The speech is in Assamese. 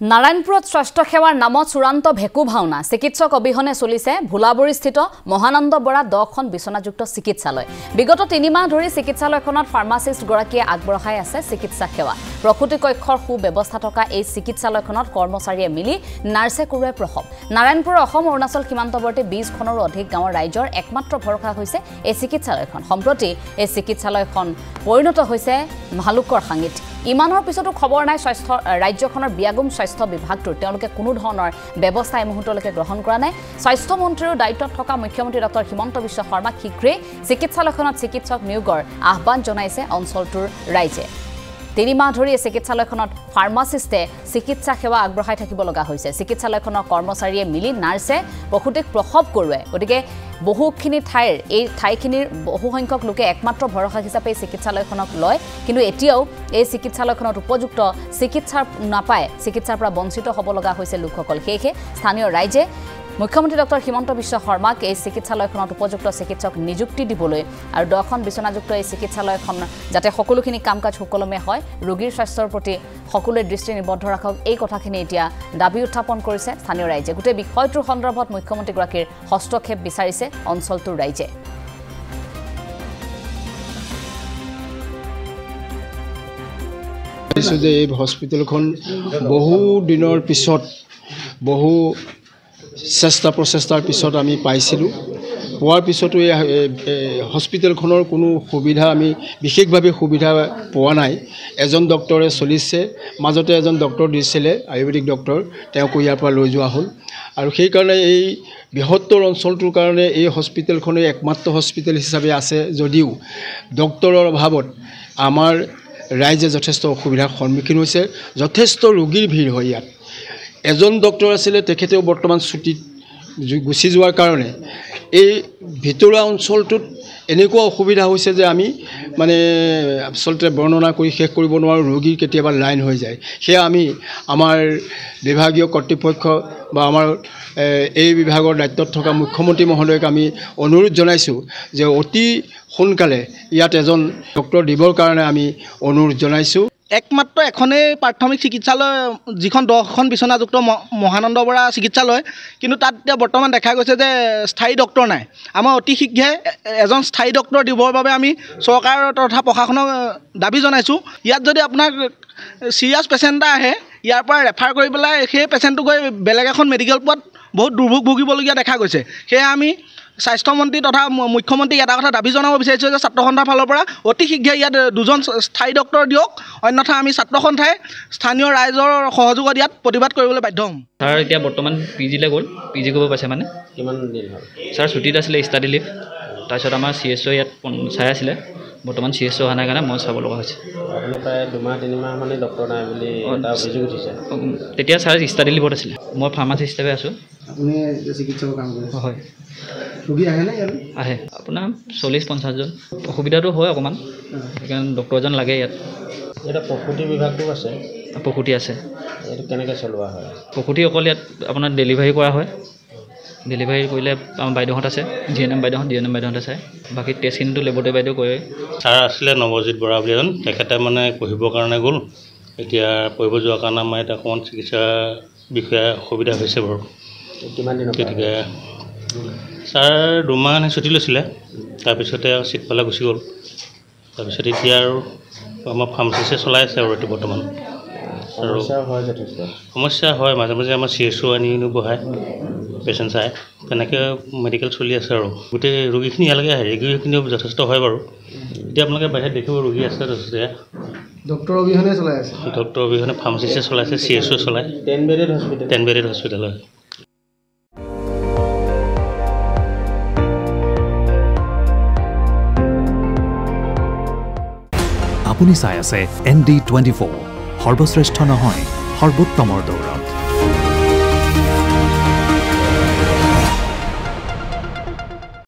নাৰায়ণপুৰত স্বাস্থ্য সেৱাৰ নামত চূড়ান্ত ভেকু ভাওনা চিকিৎসক অবিহনে চলিছে ভোলাবৰীস্থিত মহানন্দ বৰা 10খন বিছনাযুক্ত চিকিৎসালয় বিগত 3 মাহ ধৰি চিকিৎসালয়খনত ফাৰ্মাচিষ্ট গৰাকীয়ে আগবঢ়াই আছে চিকিৎসা সেৱা প্ৰসূতি কক্ষৰ সুব্যৱস্থা থকা এই চিকিৎসালয়খনত কৰ্মচাৰীয়ে মিলি নাৰ্ছে কৰোৱে প্ৰসৱ নাৰায়ণপুৰৰ অসম অৰুণাচল সীমান্তৱৰ্তী 20খনৰো অধিক গাঁৱৰ ৰাইজৰ একমাত্ৰ ভৰসা হৈছে এই চিকিৎসালয়খন সম্প্ৰতি এই চিকিৎসালয়খন পৰিণত হৈছে ভালুকৰ সাঙিত ইমানৰ পিছতো খবৰ নাই স্বাস্থ্য ৰাজ্যখনৰ বিয়াগুম স্বাস্থ্য বিভাগটোৰ তেওঁলোকে কোনো ধৰণৰ ব্যৱস্থা এই মুহূৰ্তলৈকে গ্ৰহণ কৰা নাই স্বাস্থ্য মন্ত্ৰীৰ দায়িত্বত থকা মুখ্যমন্ত্ৰী ডক্টৰ হিমন্ত বিশ্ব শৰ্মাক শীঘ্ৰেই চিকিৎসালয়খনত চিকিৎসক নিয়োগৰ আহ্বান জনাইছে অঞ্চলটোৰ ৰাইজে 3 মাহ ধৰি এই চিকিৎসালয়খনত ফাৰ্মাচিষ্টে চিকিৎসা সেৱা আগবঢ়াই থাকিব লগা হৈছে চিকিৎসালয়খনৰ কৰ্মচাৰীয়ে মিলি নাৰ্ছে প্ৰসূতিক প্ৰসৱ কৰোৱে গতিকে বহুখিনি ঠাইৰ এই ঠাইখিনিৰ বহু সংখ্যক লোকে একমাত্ৰ ভৰসা হিচাপে চিকিৎসালয়খনক লয় কিন্তু এতিয়াও এই চিকিৎসালয়খনত উপযুক্ত চিকিৎসা নাপায় চিকিৎসাৰ পৰা বঞ্চিত হ'ব লগা হৈছে লোকসকল সেয়েহে স্থানীয় ৰাইজে মুখ্যমন্ত্ৰী ডক্টৰ হিমন্ত বিশ্ব শৰ্মাক এই চিকিৎসালয়খনত উপযুক্ত চিকিৎসক নিযুক্তি দিবলৈ আৰু 10খন বিছনাযুক্ত এই চিকিৎসালয়খন যাতে সকলোখিনি কাম-কাজ সুকলমে হয় ৰোগীৰ স্বাস্থ্যৰ প্ৰতি সকলোৱে দৃষ্টি নিবদ্ধ ৰাখক এই কথাখিনি এতিয়া দাবী উত্থাপন কৰিছে স্থানীয় ৰাইজে গোটেই বিষয়টোৰ সন্দৰ্ভত মুখ্যমন্ত্ৰীগৰাকীৰ হস্তক্ষেপ বিচাৰিছে অঞ্চলটোৰ ৰাইজে এই হস্পিটেলখন বহু দিনৰ পিছত বহু চেষ্টা প্ৰচেষ্টাৰ পিছত আমি পাইছিলোঁ পোৱাৰ পিছতো এই হস্পিটেলখনৰ কোনো সুবিধা আমি বিশেষভাৱে সুবিধা পোৱা নাই এজন ডক্টৰে চলিছে মাজতে এজন ডক্টৰ দিছিলে আয়ুৰ্বেদিক ডক্টৰ তেওঁক ইয়াৰ পৰা লৈ যোৱা হ'ল আৰু সেই কাৰণে এই বৃহত্তৰ অঞ্চলটোৰ কাৰণে এই হস্পিটেলখনে একমাত্ৰ হস্পিটেল হিচাপে আছে যদিও ডক্টৰৰ অভাৱত আমাৰ ৰাইজে যথেষ্ট অসুবিধাৰ সন্মুখীন হৈছে যথেষ্ট ৰোগীৰ ভিৰ হয় ইয়াত এজন ডক্টৰ আছিলে তেখেতেও বৰ্তমান ছুটিত গুচি যোৱাৰ কাৰণে এই ভিতৰুৱা অঞ্চলটোত এনেকুৱা অসুবিধা হৈছে যে আমি মানে আচলতে বৰ্ণনা কৰি শেষ কৰিব নোৱাৰোঁ ৰোগীৰ কেতিয়াবা লাইন হৈ যায় সেয়া আমি আমাৰ বিভাগীয় কৰ্তৃপক্ষ বা আমাৰ এই বিভাগৰ দায়িত্বত থকা মুখ্যমন্ত্ৰী মহোদয়ক আমি অনুৰোধ জনাইছোঁ যে অতি সোনকালে ইয়াত এজন ডক্টৰ দিবৰ কাৰণে আমি অনুৰোধ জনাইছোঁ একমাত্ৰ এখনেই প্ৰাথমিক চিকিৎসালয় যিখন 10খন বিছনাযুক্ত মহানন্দ বৰা চিকিৎসালয় কিন্তু তাত এতিয়া বৰ্তমান দেখা গৈছে যে স্থায়ী ডক্টৰ নাই আমাৰ অতি শীঘ্ৰে এজন স্থায়ী ডক্টৰ দিবৰ বাবে আমি চৰকাৰ তথা প্ৰশাসনক দাবী জনাইছোঁ ইয়াত যদি আপোনাৰ চিৰিয়াছ পেচেণ্ট এটা আহে ইয়াৰ পৰা ৰেফাৰ কৰি পেলাই সেই পেচেণ্টটো গৈ বেলেগ এখন মেডিকেল পোৱাত বহুত দুৰ্ভোগ ভুগিবলগীয়া দেখা গৈছে সেয়ে আমি স্বাস্থ্যমন্ত্ৰী তথা মুখ্যমন্ত্ৰীক এটা কথা দাবী জনাব বিচাৰিছোঁ যে ছাত্ৰ সন্থাৰ ফালৰ পৰা অতি শীঘ্ৰে ইয়াত দুজন স্থায়ী ডক্টৰ দিয়ক অন্যথা আমি ছাত্ৰ সন্থাই স্থানীয় ৰাইজৰ সহযোগত ইয়াত প্ৰতিবাদ কৰিবলৈ বাধ্য হ'ম ছাৰ এতিয়া বৰ্তমান পিজিলৈ গ'ল পিজি কৰিব পাইছে মানে কিমান দিন হ'ল ছাৰ ছুটীত আছিলে ষ্টাডি লিভ তাৰপিছত আমাৰ CSO ইয়াত চাই আছিলে বৰ্তমান CSO অহা নাই কাৰণে মই চাব লগা হৈছে আপুনি প্ৰায় 2-3 মাহ মানে ডক্টৰ নাই বুলি এটা অভিযোগ উঠিছে তেতিয়া ছাৰ ষ্টাডি লিভত আছিলে মই ফাৰ্মাচিষ্ট হিচাপে আছোঁ আপুনি চিকিৎসকৰ কাম কৰে হয় ৰোগী আহে নে আহে আপোনাৰ 40-50 জন অসুবিধাটো হয় অকণমান সেইকাৰণে ডক্টৰ এজন লাগে ইয়াত এটা প্ৰসূতি বিভাগটো আছে প্ৰসূতি আছে এইটো কেনেকৈ চলোৱা হয় প্ৰসূতি অকল ইয়াত আপোনাৰ ডেলিভাৰী কৰা হয় ডেলিভাৰী কৰিলে আমাৰ বাইদেউহঁত আছে GNM বাইদেউহঁত DNM বাইদেউহঁতে চায় বাকী টেষ্টখিনিতো লেবৰেটৰী বাইদেউ কৰে ছাৰ আছিলে নৱজিত বৰা বুলি এজন তেখেতে মানে পঢ়িবৰ কাৰণে গ'ল এতিয়া পঢ়িব যোৱাৰ কাৰণে আমাৰ এতিয়া অকণমান চিকিৎসা বিষয়ে অসুবিধা হৈছে বাৰু কিমান দিনৰ গতিকে ছাৰ 2 মাহ ছুটী লৈছিলে তাৰপিছতে চিট পালে গুচি গ'ল তাৰপিছত এতিয়া আৰু আমাৰ ফাৰ্মাচিষ্টে চলাই আছে আৰু এইটো বৰ্তমান আৰু সমস্যা হয় মাজে মাজে আমাৰ CSO আনি বহায় পেচেণ্ট চাই তেনেকৈ মেডিকেল চলি আছে আৰু গোটেই ৰোগীখিনি ইয়ালৈকে আহে ৰোগীখিনিও যথেষ্ট হয় বাৰু এতিয়া আপোনালোকে বাহিৰত দেখিব ৰোগী আছে যথেষ্ট ডক্টৰ অবিহনে চলাই আছে ডক্টৰ অবিহনে ফাৰ্মাচিষ্টে চলাইছে CSO চলায় 10 বেডেড হস্পিটেল হয় আপুনি চাই আছে ND24 সৰ্বশ্ৰেষ্ঠ নহয় সৰ্বোত্তমৰ দৌৰ